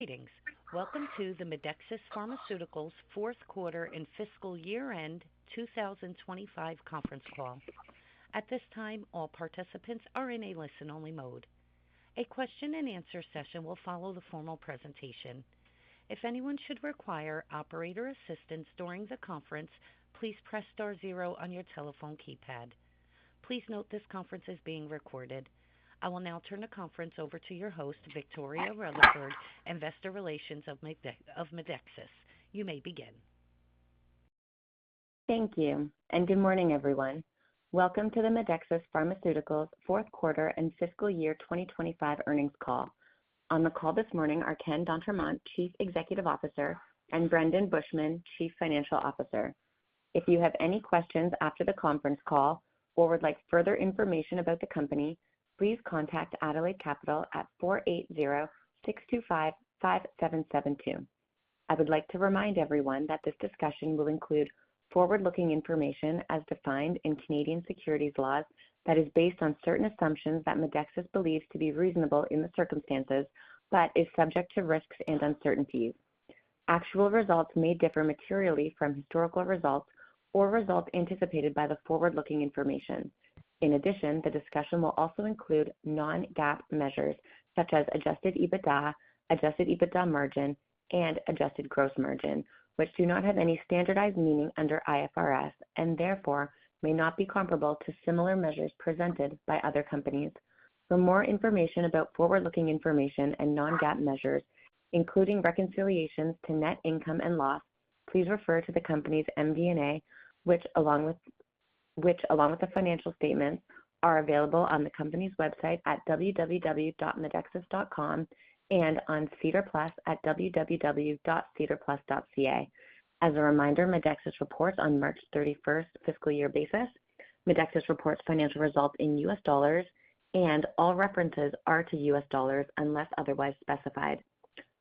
Greetings. Welcome to the Medexus Pharmaceuticals fourth quarter and fiscal year-end 2025 conference call. At this time, all participants are in a listen-only mode. A question-and-answer session will follow the formal presentation. If anyone should require operator assistance during the conference, please press star zero on your telephone keypad. Please note this conference is being recorded. I will now turn the conference over to your host, Victoria Rellenberg, Investor Relations of Medexus. You may begin. Thank you, and good morning, everyone. Welcome to the Medexus Pharmaceuticals fourth quarter and fiscal year 2025 earnings call. On the call this morning are Ken d'Entremont, Chief Executive Officer, and Brendan Bushman, Chief Financial Officer. If you have any questions after the conference call or would like further information about the company, please contact Adelaide Capital at 480-625-5772. I would like to remind everyone that this discussion will include forward-looking information as defined in Canadian securities laws that is based on certain assumptions that Medexus believes to be reasonable in the circumstances, but is subject to risks and uncertainties. Actual results may differ materially from historical results or results anticipated by the forward-looking information. In addition, the discussion will also include non-GAAP measures such as adjusted EBITDA margin, and adjusted gross margin, which do not have any standardized meaning under IFRS and therefore may not be comparable to similar measures presented by other companies. For more information about forward-looking information and non-GAAP measures, including reconciliations to net income and loss, please refer to the company's MD&A, which along with the financial statements are available on the company's website at www.medexus.com and on SEDAR+ at www.sedarplus.ca. As a reminder, Medexus reports on March 31st fiscal year basis. Medexus reports financial results in U.S. dollars, and all references are to U.S. dollars unless otherwise specified.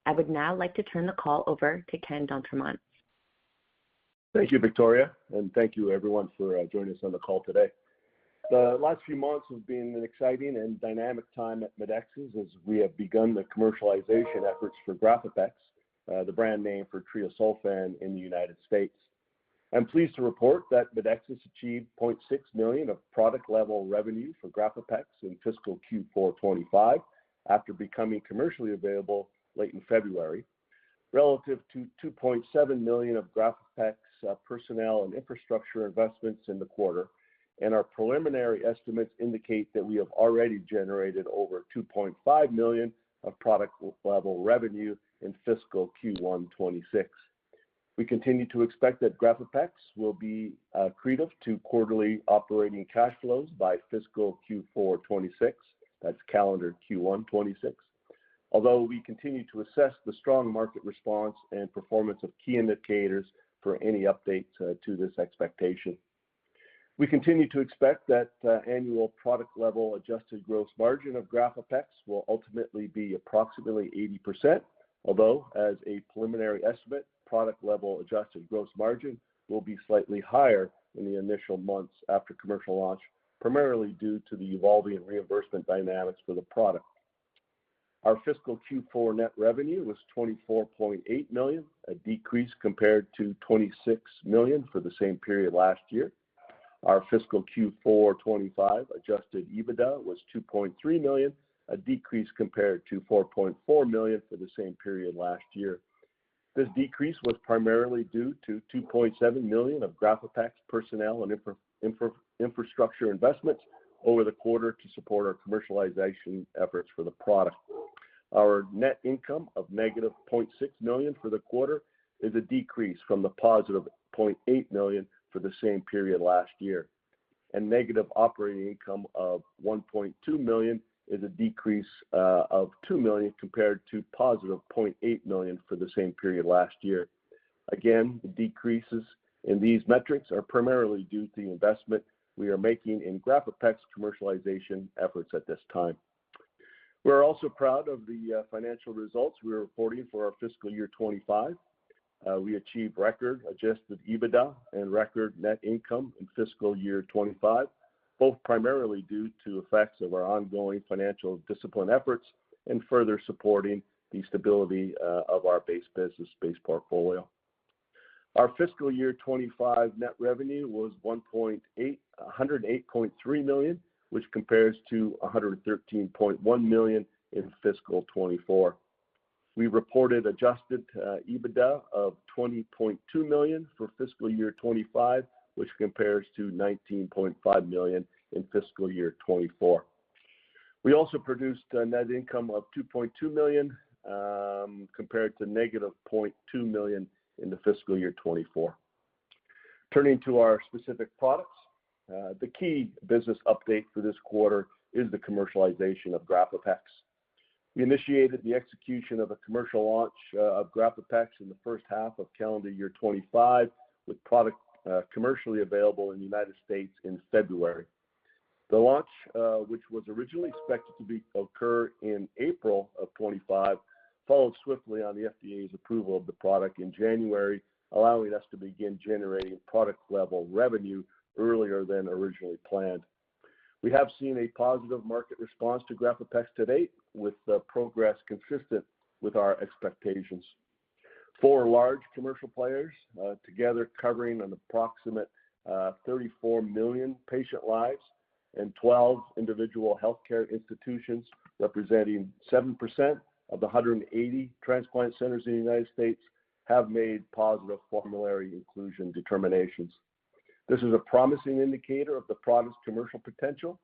I would now like to turn the call over to Ken d'Entremont. Thank you, Victoria, and thank you, everyone, for joining us on the call today. The last few months have been an exciting and dynamic time at Medexus as we have begun the commercialization efforts for Grafix, the brand name for treosulfan in the United States. I'm pleased to report that Medexus achieved $0.6 million of product-level revenue for Grafix in fiscal Q4 25 after becoming commercially available late in February, relative to $2.7 million of Grafix personnel and infrastructure investments in the quarter, and our preliminary estimates indicate that we have already generated over $2.5 million of product-level revenue in fiscal Q1 26. We continue to expect that Grafix will be accretive to quarterly operating cash flows by fiscal Q4 26, that's calendar Q1 26. Although we continue to assess the strong market response and performance of key indicators for any updates to this expectation. We continue to expect that annual product-level adjusted gross margin of Grafix will ultimately be approximately 80%, although as a preliminary estimate, product-level adjusted gross margin will be slightly higher in the initial months after commercial launch, primarily due to the evolving reimbursement dynamics for the product. Our fiscal Q4 net revenue was $24.8 million, a decrease compared to $26 million for the same period last year. Our fiscal Q4 25 adjusted EBITDA was $2.3 million, a decrease compared to $4.4 million for the same period last year. This decrease was primarily due to $2.7 million of Grafix personnel and infrastructure investments over the quarter to support our commercialization efforts for the product. Our net income of negative $0.6 million for the quarter is a decrease from the positive $0.8 million for the same period last year. And negative operating income of $1.2 million is a decrease of $2 million compared to positive $0.8 million for the same period last year. Again, the decreases in these metrics are primarily due to the investment we are making in Grafix commercialization efforts at this time. We're also proud of the financial results we're reporting for our fiscal year 25. We achieved record adjusted EBITDA and record net income in fiscal year 25, both primarily due to effects of our ongoing financial discipline efforts and further supporting the stability of our base business, base portfolio. Our fiscal year 25 net revenue was $108.3 million, which compares to $113.1 million in fiscal 24. We reported adjusted EBITDA of $20.2 million for fiscal year 25, which compares to $19.5 million in fiscal year 24. We also produced a net income of $2.2 million compared to negative $0.2 million in the fiscal year 24. Turning to our specific products, the key business update for this quarter is the commercialization of Grafix. We initiated the execution of a commercial launch of Grafix in the first half of calendar year 25, with product commercially available in the United States in February. The launch, which was originally expected to occur in April of 25, followed swiftly on the FDA's approval of the product in January, allowing us to begin generating product-level revenue earlier than originally planned. We have seen a positive market response to Grafix to date, with progress consistent with our expectations. 4 large commercial players, together covering an approximate 34 million patient lives, and 12 individual healthcare institutions representing 7% of the 180 transplant centers in the United States, have made positive formulary inclusion determinations. This is a promising indicator of the product's commercial potential.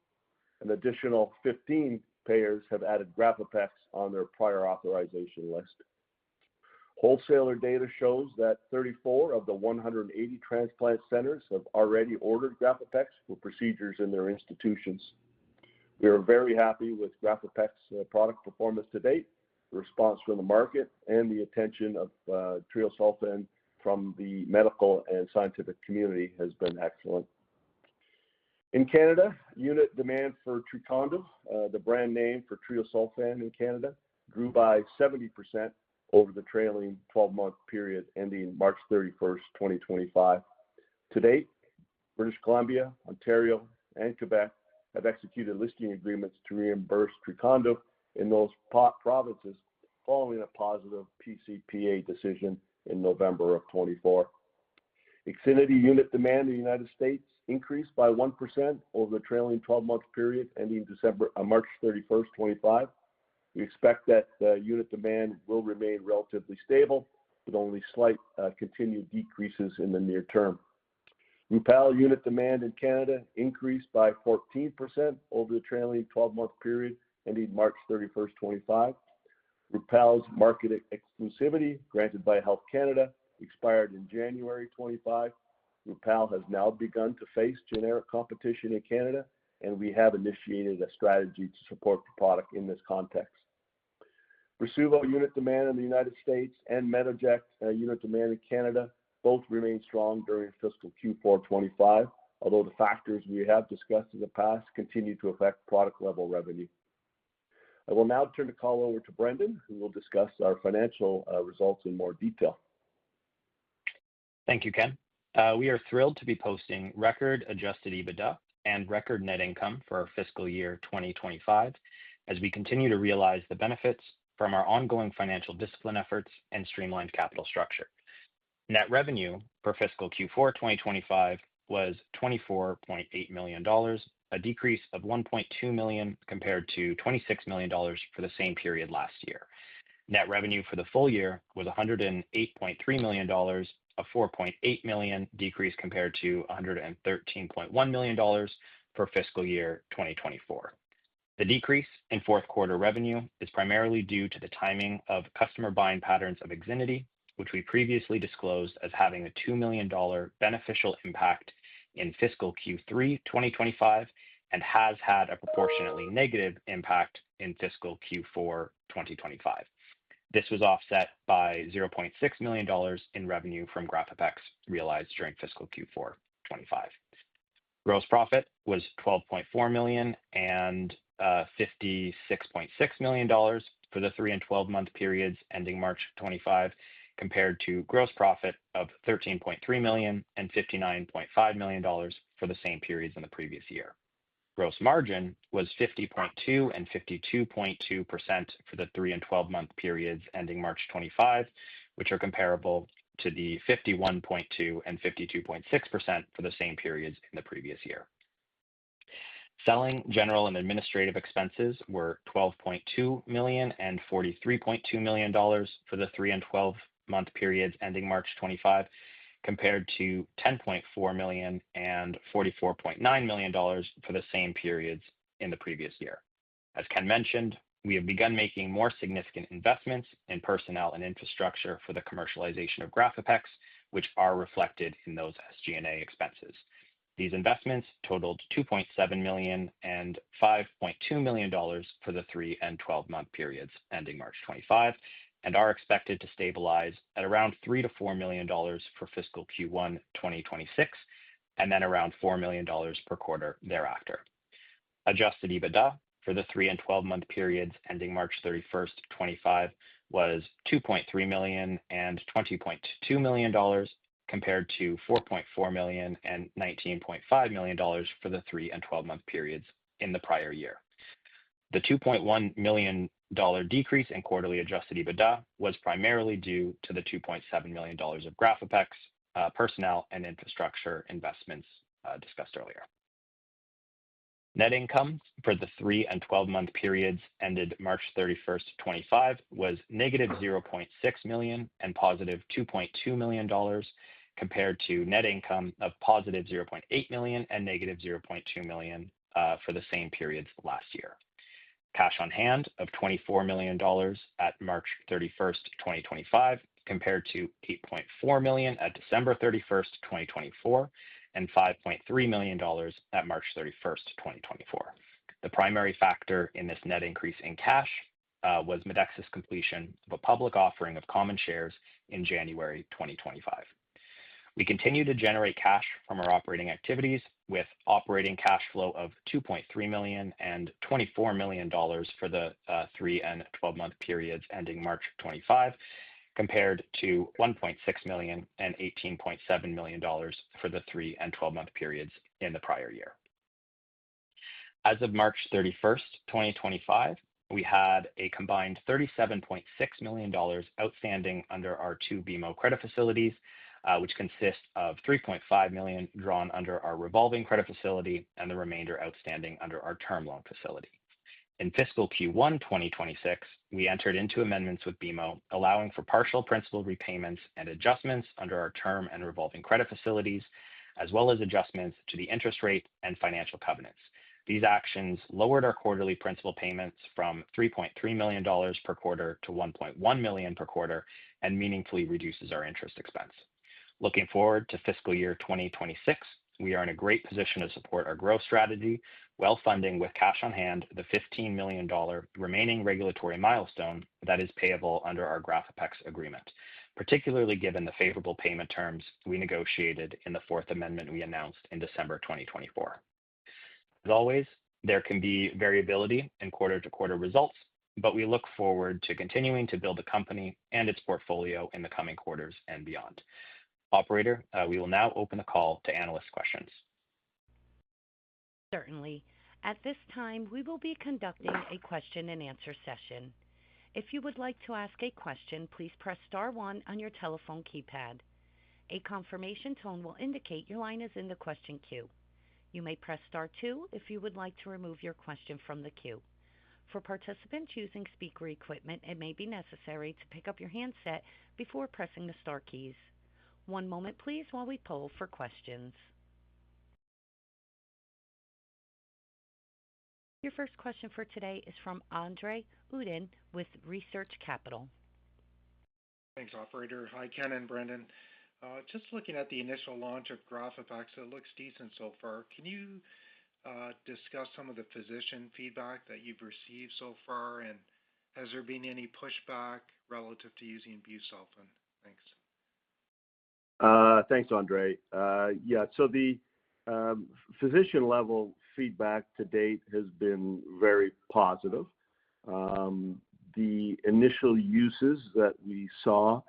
An additional 15 payers have added Grafix on their prior authorization list. Wholesaler data shows that 34 of the 180 transplant centers have already ordered Grafix for procedures in their institutions. We are very happy with Grafix product performance to date. The response from the market and the attention of treosulfan from the medical and scientific community has been excellent. In Canada, unit demand for Trecondyv, the brand name for treosulfan in Canada, grew by 70% over the trailing 12-month period ending March 31st, 2025. To date, British Columbia, Ontario, and Quebec have executed listing agreements to reimburse Trecondyv in those provinces following a positive PCPA decision in November of 24. IXINITY unit demand in the United States increased by 1% over the trailing 12-month period ending March 31st, 25. We expect that unit demand will remain relatively stable, with only slight continued decreases in the near term. Rupall unit demand in Canada increased by 14% over the trailing 12-month period ending March 31st, 25. Rupall's market exclusivity, granted by Health Canada, expired in January 25. Rupall has now begun to face generic competition in Canada, and we have initiated a strategy to support the product in this context. Rasuvo unit demand in the United States and Metoject unit demand in Canada both remain strong during fiscal Q4 25, although the factors we have discussed in the past continue to affect product-level revenue. I will now turn the call over to Brendan, who will discuss our financial results in more detail. Thank you, Ken. We are thrilled to be posting record adjusted EBITDA and record net income for our fiscal year 2025 as we continue to realize the benefits from our ongoing financial discipline efforts and streamlined capital structure. Net revenue for fiscal Q4 2025 was $24.8 million, a decrease of $1.2 million compared to $26 million for the same period last year. Net revenue for the full year was $108.3 million, a $4.8 million decrease compared to $113.1 million for fiscal year 2024. The decrease in fourth quarter revenue is primarily due to the timing of customer buying patterns of IXINITY, which we previously disclosed as having a $2 million beneficial impact in fiscal Q3 2025 and has had a proportionately negative impact in fiscal Q4 2025. This was offset by $0.6 million in revenue from Grafix realized during fiscal Q4 25. Gross profit was $12.4 million and $56.6 million for the 3 and 12-month periods ending March 25, compared to gross profit of $13.3 million and $59.5 million for the same periods in the previous year. Gross margin was 50.2% and 52.2% for the 3 and 12-month periods ending March 25, which are comparable to the 51.2% and 52.6% for the same periods in the previous year. Selling, general, and administrative expenses were $12.2 million and $43.2 million for the 3 and 12-month periods ending March 25, compared to $10.4 million and $44.9 million for the same periods in the previous year. As Ken mentioned, we have begun making more significant investments in personnel and infrastructure for the commercialization of Grafix, which are reflected in those SG&A expenses. These investments totaled $2.7 million and $5.2 million for the 3 and 12-month periods ending March 25, and are expected to stabilize at around $3 to $4 million for fiscal Q1 2026, and then around $4 million per quarter thereafter. Adjusted EBITDA for the 3 and 12-month periods ending March 31st, 25 was $2.3 million and $20.2 million, compared to $4.4 million and $19.5 million for the 3 and 12-month periods in the prior year. The $2.1 million decrease in quarterly adjusted EBITDA was primarily due to the $2.7 million of Grafix personnel and infrastructure investments discussed earlier. Net income for the 3 and 12-month periods ended March 31st, 25 was negative $0.6 million and positive $2.2 million, compared to net income of positive $0.8 million and negative $0.2 million for the same periods last year. Cash on hand of $24 million at March 31st, 2025, compared to $8.4 million at December 31st, 2024, and $5.3 million at March 31st, 2024. The primary factor in this net increase in cash was Medexus' completion of a public offering of common shares in January 2025. We continue to generate cash from our operating activities, with operating cash flow of $2.3 million and $24 million for the 3 and 12-month periods ending March 25, compared to $1.6 million and $18.7 million for the 3 and 12-month periods in the prior year. As of March 31st, 2025, we had a combined $37.6 million outstanding under our 2 BMO credit facilities, which consist of $3.5 million drawn under our revolving credit facility and the remainder outstanding under our term loan facility. In fiscal Q1 2026, we entered into amendments with BMO, allowing for partial principal repayments and adjustments under our term and revolving credit facilities, as well as adjustments to the interest rate and financial covenants. These actions lowered our quarterly principal payments from $3.3 million per quarter to $1.1 million per quarter, and meaningfully reduces our interest expense. Looking forward to fiscal year 2026, we are in a great position to support our growth strategy, while funding with cash on hand the $15 million remaining regulatory milestone that is payable under our Grafix agreement, particularly given the favorable payment terms we negotiated in the 4th Amendment we announced in December 2024. As always, there can be variability in quarter-to-quarter results, but we look forward to continuing to build the company and its portfolio in the coming quarters and beyond. Operator, we will now open the call to analyst questions. Certainly. At this time, we will be conducting a question-and-answer session. If you would like to ask a question, please press star 1 on your telephone keypad. A confirmation tone will indicate your line is in the question queue. You may press star 2 if you would like to remove your question from the queue. For participants using speaker equipment, it may be necessary to pick up your handset before pressing the star keys. One moment, please, while we poll for questions. Your first question for today is from Andre Udin with Research Capital. Thanks, Operator. Hi, Ken and Brendan. Just looking at the initial launch of Grafix, it looks decent so far. Can you discuss some of the physician feedback that you've received so far, and has there been any pushback relative to using busulfan? Thanks. Thanks, Andre. Yeah, so the physician level feedback to date has been very positive. The initial uses that we saw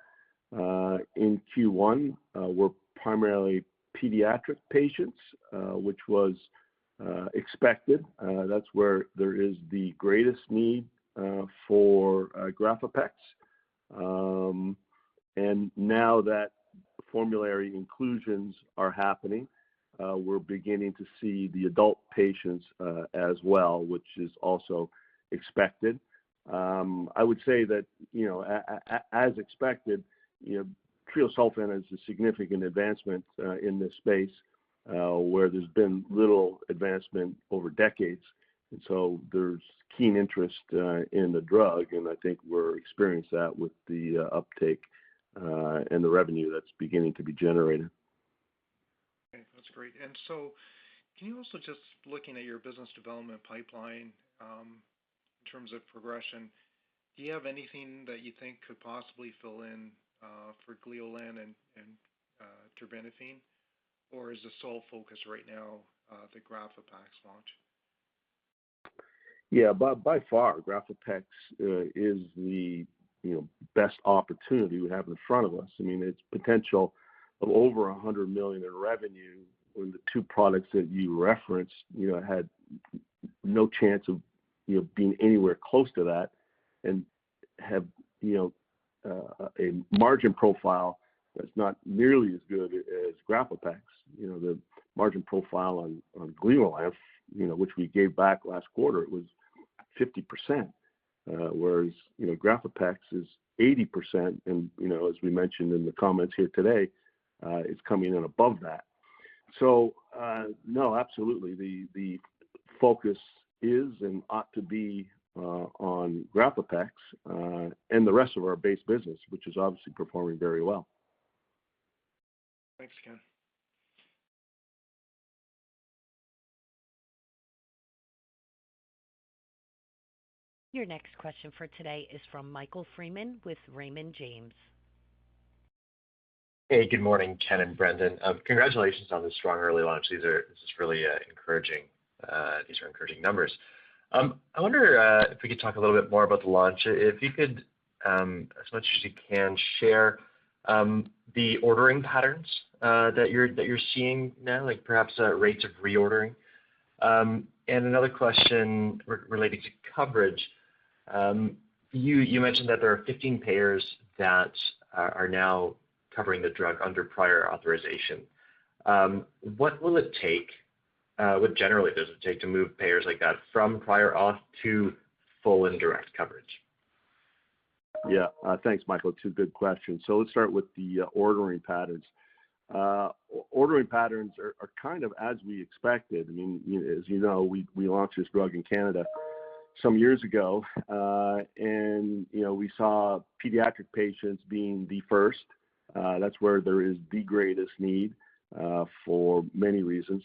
in Q1 were primarily pediatric patients, which was expected. That's where there is the greatest need for Grafix. And now that formulary inclusions are happening, we're beginning to see the adult patients as well, which is also expected. I would say that, as expected, treosulfan is a significant advancement in this space where there's been little advancement over decades. And so there's keen interest in the drug, and I think we're experiencing that with the uptake and the revenue that's beginning to be generated. Okay, that's great. And so can you also, just looking at your business development pipeline in terms of progression, do you have anything that you think could possibly fill in for Gleolan and terbinafine, or is the sole focus right now the Grafix launch? Yeah, by far, Grafix is the best opportunity we have in front of us. I mean, it's potential of over $100 million in revenue when the two products that you referenced, had no chance of being anywhere close to that, and have a margin profile that's not nearly as good as Grafix. The margin profile on Gleolan, which we gave back last quarter, it was 50%, whereas Grafix is 80%, and as we mentioned in the comments here today, it's coming in above that. So no, absolutely, the focus is and ought to be on Grafix and the rest of our base business, which is obviously performing very well. Thanks, Ken. Your next question for today is from Michael Freeman with Raymond James. Hey, good morning, Ken and Brendan. Congratulations on the strong early launch. This is really encouraging. These are encouraging numbers. I wonder if we could talk a little bit more about the launch. If you could, as much as you can, share the ordering patterns that you're seeing now, like perhaps rates of reordering. And another question related to coverage. You mentioned that there are 15 payers that are now covering the drug under prior authorization. What will it take? What generally does it take to move payers like that from prior auth to full and direct coverage? Yeah, thanks, Michael. Two good questions. So let's start with the ordering patterns. Ordering patterns are kind of as we expected. I mean, as you know, we launched this drug in Canada some years ago, and we saw pediatric patients being the first. That's where there is the greatest need for many reasons,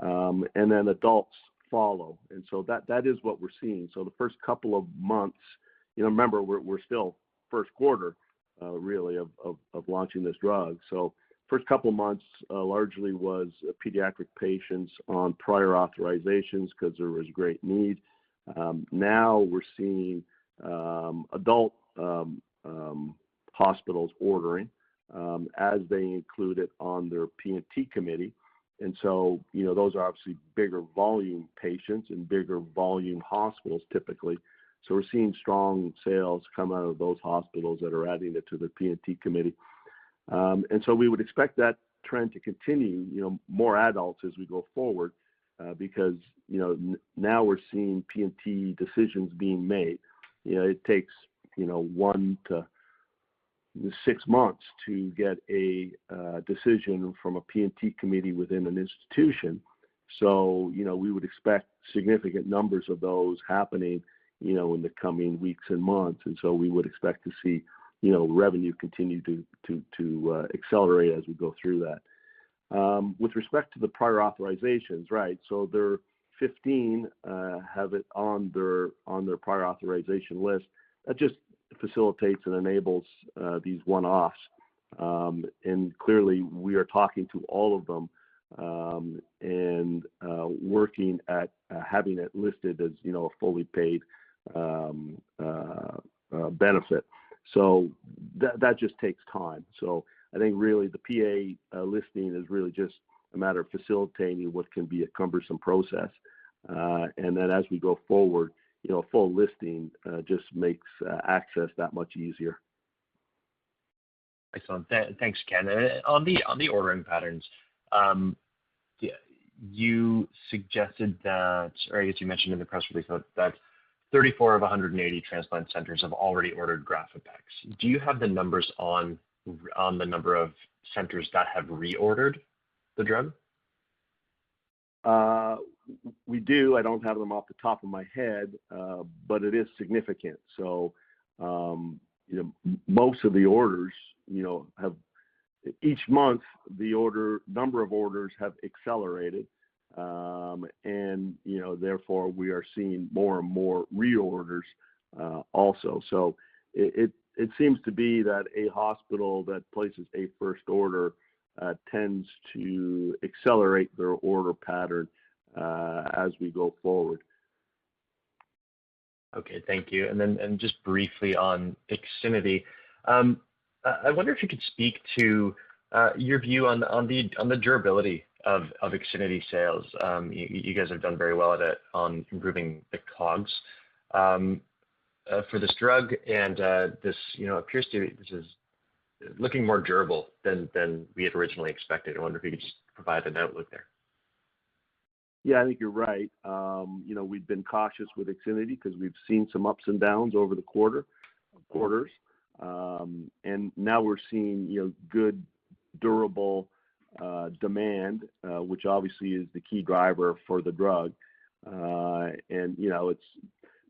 and then adults follow. And so that is what we're seeing. So the first couple of months, remember we're still first quarter really of launching this drug. So first couple of months largely was pediatric patients on prior authorizations because there was great need. Now we're seeing adult hospitals ordering as they include it on their P&T committee. And so, those are obviously bigger volume patients and bigger volume hospitals typically. So we're seeing strong sales come out of those hospitals that are adding it to the P&T committee. And so we would expect that trend to continue, more adults as we go forward, because, now we're seeing P&T decisions being made. It takes, 1 to 6 months to get a decision from a P&T committee within an institution. So, we would expect significant numbers of those happening, in the coming weeks and months. And so we would expect to see, revenue continue to accelerate as we go through that. With respect to the prior authorizations, right? So there are 15 have it on their prior authorization list. That just facilitates and enables these one-offs. And clearly we are talking to all of them and working at having it listed as, a fully paid benefit. So that just takes time. So I think really the PA listing is really just a matter of facilitating what can be a cumbersome process. And then as we go forward, a full listing just makes access that much easier. Excellent. Thanks, Ken. On the ordering patterns, you suggested that, or I guess you mentioned in the press release that 34 of 180 transplant centers have already ordered Grafix. Do you have the numbers on the number of centers that have reordered the drug? We do. I don't have them off the top of my head, but it is significant. So, most of the orders, have each month the number of orders have accelerated, and therefore we are seeing more and more reorders also. So it seems to be that a hospital that places a first order tends to accelerate their order pattern as we go forward. Okay, thank you. And just briefly on IXINITY, I wonder if you could speak to your view on the durability of IXINITY sales. You guys have done very well at it on improving the COGS for this drug, and this appears to be, this is looking more durable than we had originally expected. I wonder if you could just provide an outlook there. Yeah, I think you're right. We've been cautious with IXINITY because we've seen some ups and downs over the quarters. And now we're seeing, good, durable demand, which obviously is the key driver for the drug. And, it's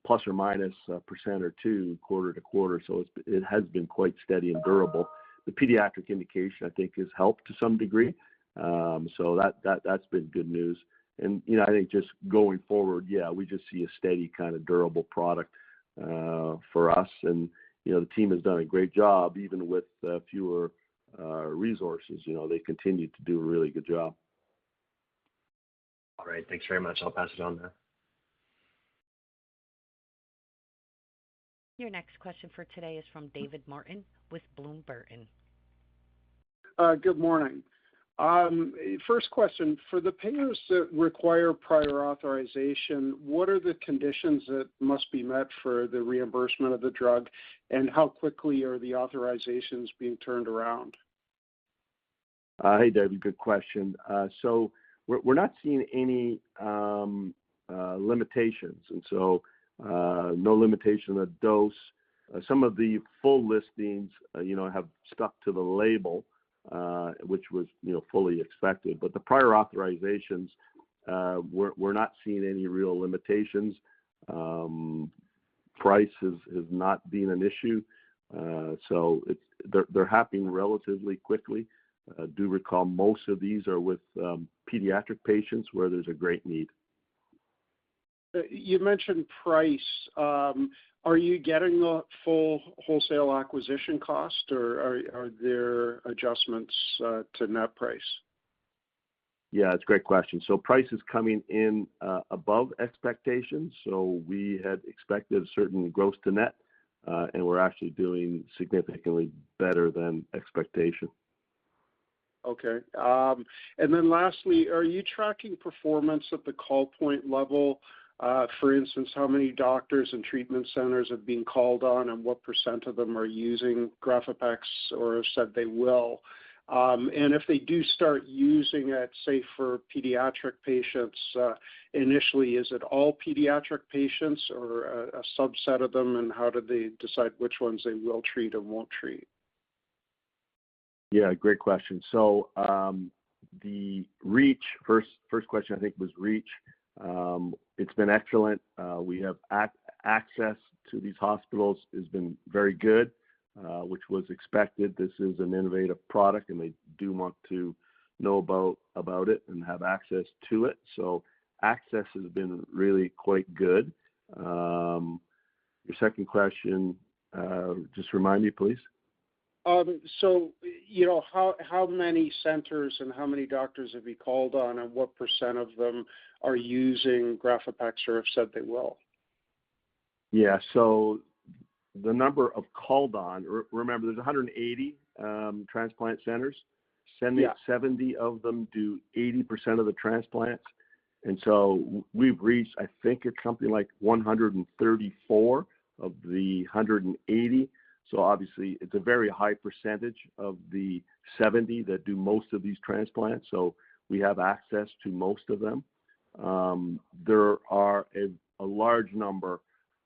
plus or minus 1% or 2% quarter to quarter. So it has been quite steady and durable. The pediatric indication, I think, has helped to some degree. So that's been good news. And, I think just going forward, we just see a steady kind of durable product for us. And, the team has done a great job, even with fewer resources. They continue to do a really good job. All right. Thanks very much. I'll pass it on now. Your next question for today is from David Martin with Bloom Burton. Good morning. First question, for the payers that require prior authorization, what are the conditions that must be met for the reimbursement of the drug, and how quickly are the authorizations being turned around? Hey, David, good question. So we're not seeing any limitations, and so no limitation of dose. Some of the full listings, have stuck to the label, which was, fully expected. But the prior authorizations, we're not seeing any real limitations. Price has not been an issue, so they're happening relatively quickly. Do recall most of these are with pediatric patients where there's a great need. You mentioned price. Are you getting the full wholesale acquisition cost, or are there adjustments to net price? Yeah, it's a great question. So price is coming in above expectations. So we had expected a certain gross to net, and we're actually doing significantly better than expectation. Okay. And then lastly, are you tracking performance at the call point level? For instance, how many doctors and treatment centers have been called on, and what % of them are using Grafix or have said they will? And if they do start using it, say, for pediatric patients, initially, is it all pediatric patients or a subset of them, and how do they decide which ones they will treat and won't treat? Yeah, great question. So the reach, first question I think was reach. It's been excellent. We have access to these hospitals has been very good, which was expected. This is an innovative product, and they do want to know about it and have access to it. So access has been really quite good. Your second question, just remind me, please. So, how many centers and how many doctors have you called on, and what % of them are using Grafix or have said they will? Yeah, so the number of called on, remember there's 180 transplant centers. 70 of them do 80% of the transplants. And so we've reached, I think it's something like 134 of the 180. So obviously it's a very high percentage of the 70 that do most of these transplants. So we have access to most of them. There are a large number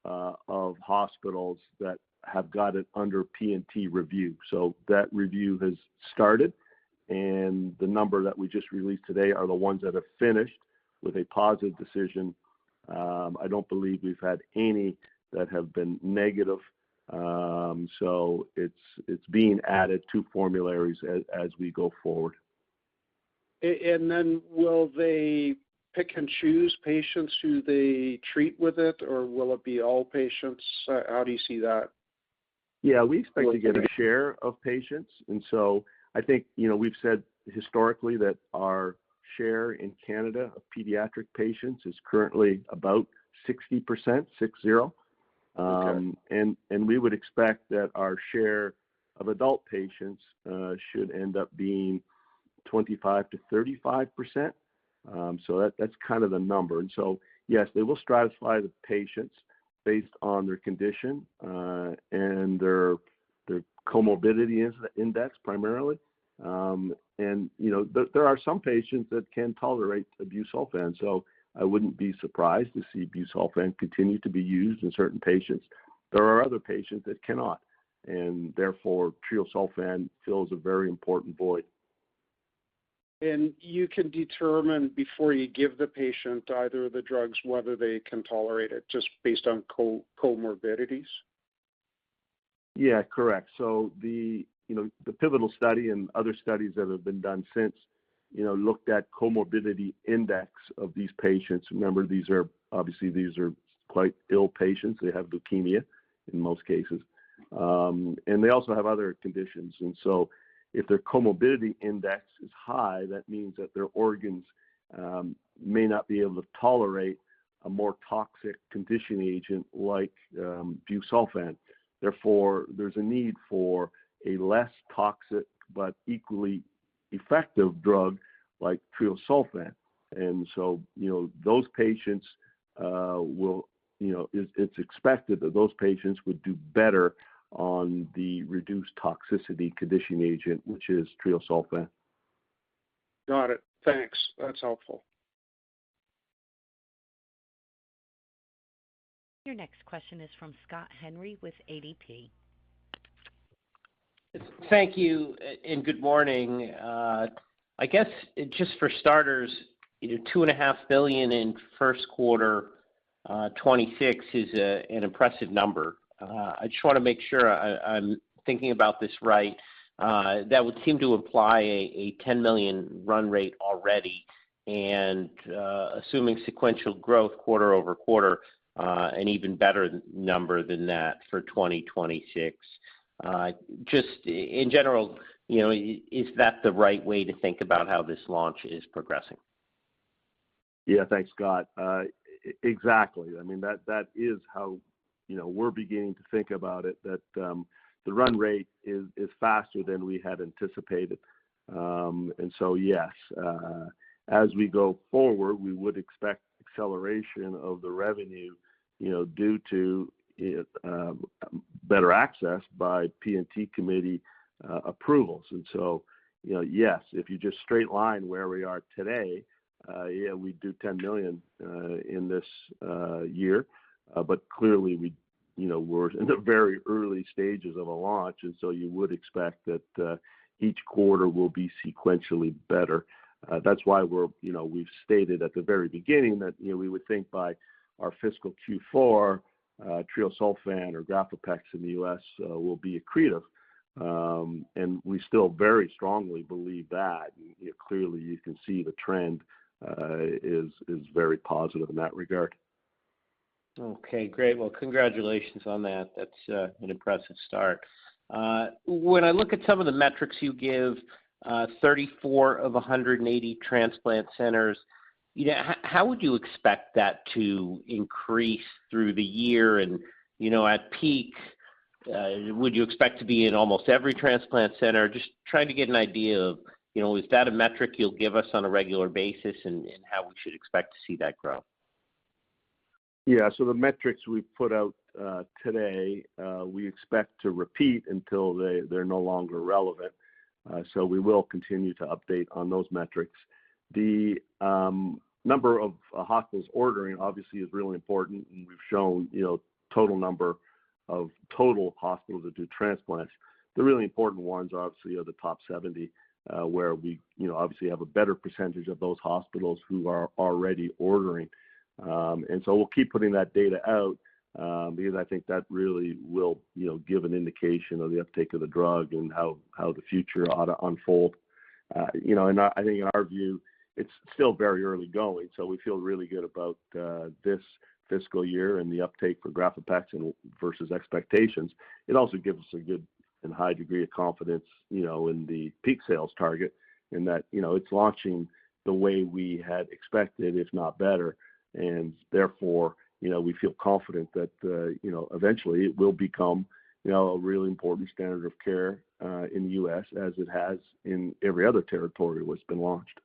of hospitals that have got it under P&T review. So that review has started, and the number that we just released today are the ones that have finished with a positive decision. I don't believe we've had any that have been negative. So it's being added to formularies as we go forward. And then will they pick and choose patients who they treat with it, or will it be all patients? How do you see that? Yeah, we expect to get a share of patients. And so I think, we've said historically that our share in Canada of pediatric patients is currently about 60%, 60. Okay. And we would expect that our share of adult patients should end up being 25 to 35%. So that's kind of the number. And so, yes, they will stratify the patients based on their condition and their comorbidity index primarily. And, there are some patients that can tolerate busulfan. So I wouldn't be surprised to see busulfan continue to be used in certain patients. There are other patients that cannot, and therefore treosulfan fills a very important void. And you can determine before you give the patient either of the drugs whether they can tolerate it just based on comorbidities? Yeah, correct. So the pivotal study and other studies that have been done since, looked at comorbidity index of these patients. Remember, these are quite ill patients. They have leukemia in most cases. And they also have other conditions. And so if their comorbidity index is high, that means that their organs may not be able to tolerate a more toxic conditioning agent like busulfan. Therefore, there's a need for a less toxic but equally effective drug like treosulfan. And so, those patients it's expected that those patients would do better on the reduced toxicity conditioning agent, which is treosulfan. Got it. Thanks. That's helpful. Your next question is from Scott Henry with ADP. Thank you, and good morning. I guess just for starters, $2.5 billion in first quarter 26 is an impressive number. I just want to make sure I'm thinking about this right. That would seem to imply a $10 million run rate already, and assuming sequential growth quarter over quarter, an even better number than that for 2026. Just in general, is that the right way to think about how this launch is progressing? Yeah, thanks, Scott. Exactly. I mean, that is how we're beginning to think about it, that the run rate is faster than we had anticipated. And so, yes, as we go forward, we would expect acceleration of the revenue, due to better access by P&T committee approvals. And so, yes, if you just straight line where we are today, we do 10 million in this year. But clearly we're in the very early stages of a launch, and so you would expect that each quarter will be sequentially better. That's why we've stated at the very beginning that we would think by our fiscal Q4, treosulfan or Grafix in the U.S. Will be accretive, and we still very strongly believe that. Clearly, you can see the trend is very positive in that regard. Okay, great. Well, congratulations on that. That's an impressive start. When I look at some of the metrics you give, 34 of 180 transplant centers, how would you expect that to increase through the year? And, at peak, would you expect to be in almost every transplant center? Just trying to get an idea of, is that a metric you'll give us on a regular basis, and how we should expect to see that grow? Yeah, so the metrics we put out today, we expect to repeat until they're no longer relevant. So we will continue to update on those metrics. The number of hospitals ordering obviously is really important, and we've shown, total number of total hospitals that do transplants. The really important ones obviously are the top 70, where we, obviously have a better percentage of those hospitals who are already ordering. And so we'll keep putting that data out because I think that really will, give an indication of the uptake of the drug and how the future ought to unfold. And I think in our view, it's still very early going, so we feel really good about this fiscal year and the uptake for Grafix and versus expectations. It also gives us a good and high degree of confidence, in the peak sales target, in that, it's launching the way we had expected, if not better. And therefore, we feel confident that, eventually it will become, a really important standard of care in the U.S. as it has in every other territory where it's been launched.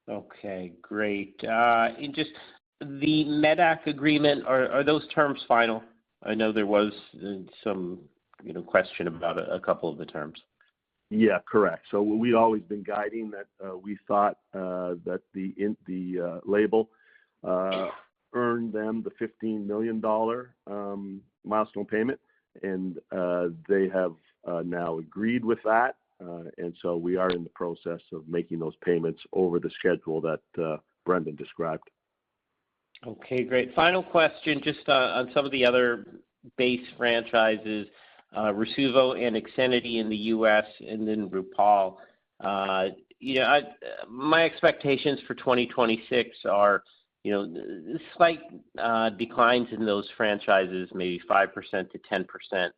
Okay, great. And just the medac agreement, are those terms final? I know there was some, question about a couple of the terms. Yeah, correct. So we'd always been guiding that we thought that the label earned them the $15 million milestone payment, and they have now agreed with that. And so we are in the process of making those payments over the schedule that Brendan described. Okay, great. Final question, just on some of the other base franchises, Rasuvo and Ixinity in the U.S., and then Rupall. My expectations for 2026 are, slight declines in those franchises, maybe 5% to 10%.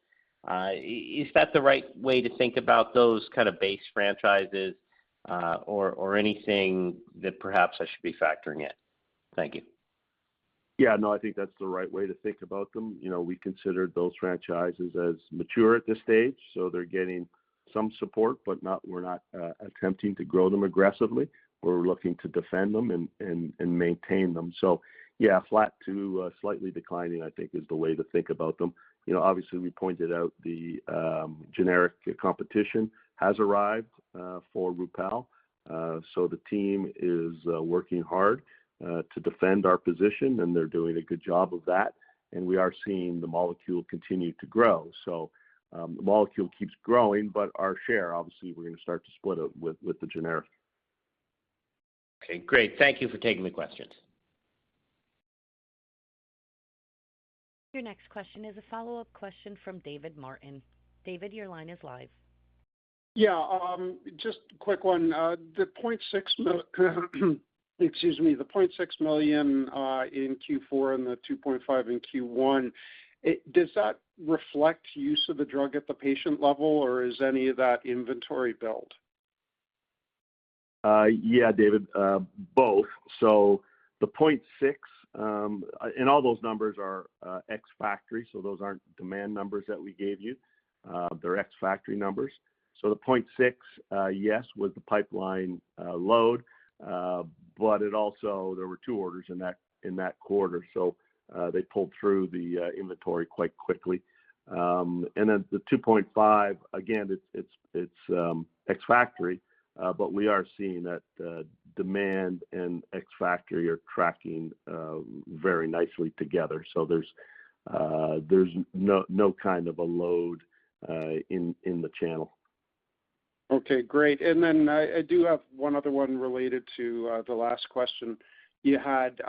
Is that the right way to think about those kind of base franchises, or anything that perhaps I should be factoring in? Thank you. Yeah, no, I think that's the right way to think about them. We considered those franchises as mature at this stage, so they're getting some support, but we're not attempting to grow them aggressively. We're looking to defend them and maintain them. So, yeah, flat to slightly declining, I think, is the way to think about them. Obviously, we pointed out the generic competition has arrived for Rupall. So the team is working hard to defend our position, and they're doing a good job of that. And we are seeing the molecule continue to grow. So the molecule keeps growing, but our share, obviously, we're going to start to split it with the generic. Okay, great. Thank you for taking the questions. Your next question is a follow-up question from David Martin. David, your line is live. Yeah, just a quick one. The 0.6 the 0.6 million in Q4 and the 2.5 in Q1, does that reflect use of the drug at the patient level, or is any of that inventory build? Yeah, David, both. So the 0.6, and all those numbers are ex-factory, so those aren't demand numbers that we gave you. They're ex-factory numbers. So the 0.6, yes, was the pipeline load, but it also, there were 2 orders in that quarter, so they pulled through the inventory quite quickly. And then the 2.5, again, it's ex-factory, but we are seeing that demand and ex-factory are tracking very nicely together. So there's no kind of a load in the channel. Okay, great. And then I do have one other one related to the last question you had.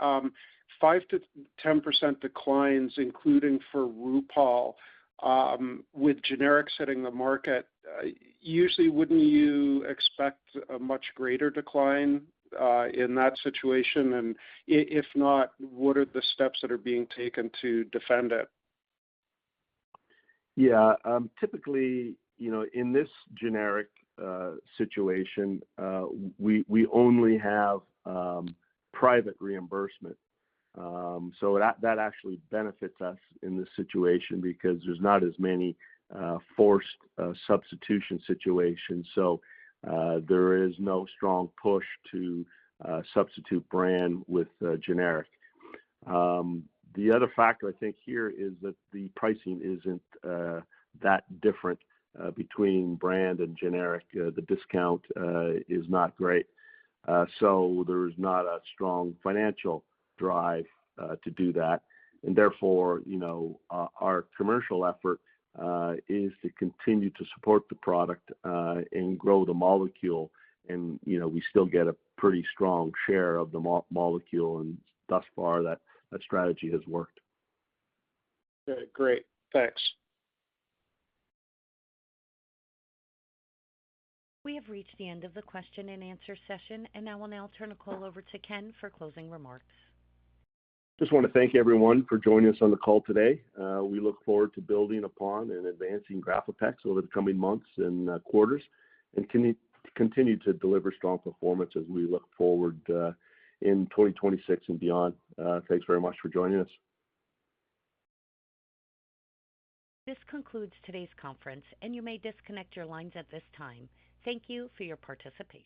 5 to 10% declines, including for Rupall, with generics hitting the market. Usually, wouldn't you expect a much greater decline in that situation? And if not, what are the steps that are being taken to defend it? Yeah, typically, in this generic situation, we only have private reimbursement. So that actually benefits us in this situation because there's not as many forced substitution situations. So there is no strong push to substitute brand with generic. The other factor I think here is that the pricing isn't that different between brand and generic. The discount is not great. So there's not a strong financial drive to do that. And therefore, our commercial effort is to continue to support the product and grow the molecule. And, we still get a pretty strong share of the molecule. And thus far, that strategy has worked. Okay, great. Thanks. We have reached the end of the question and answer session, and I will now turn the call over to Ken for closing remarks. Just want to thank everyone for joining us on the call today. We look forward to building upon and advancing Grafix over the coming months and quarters, and continue to deliver strong performance as we look forward in 2026 and beyond. Thanks very much for joining us. This concludes today's conference, and you may disconnect your lines at this time. Thank you for your participation.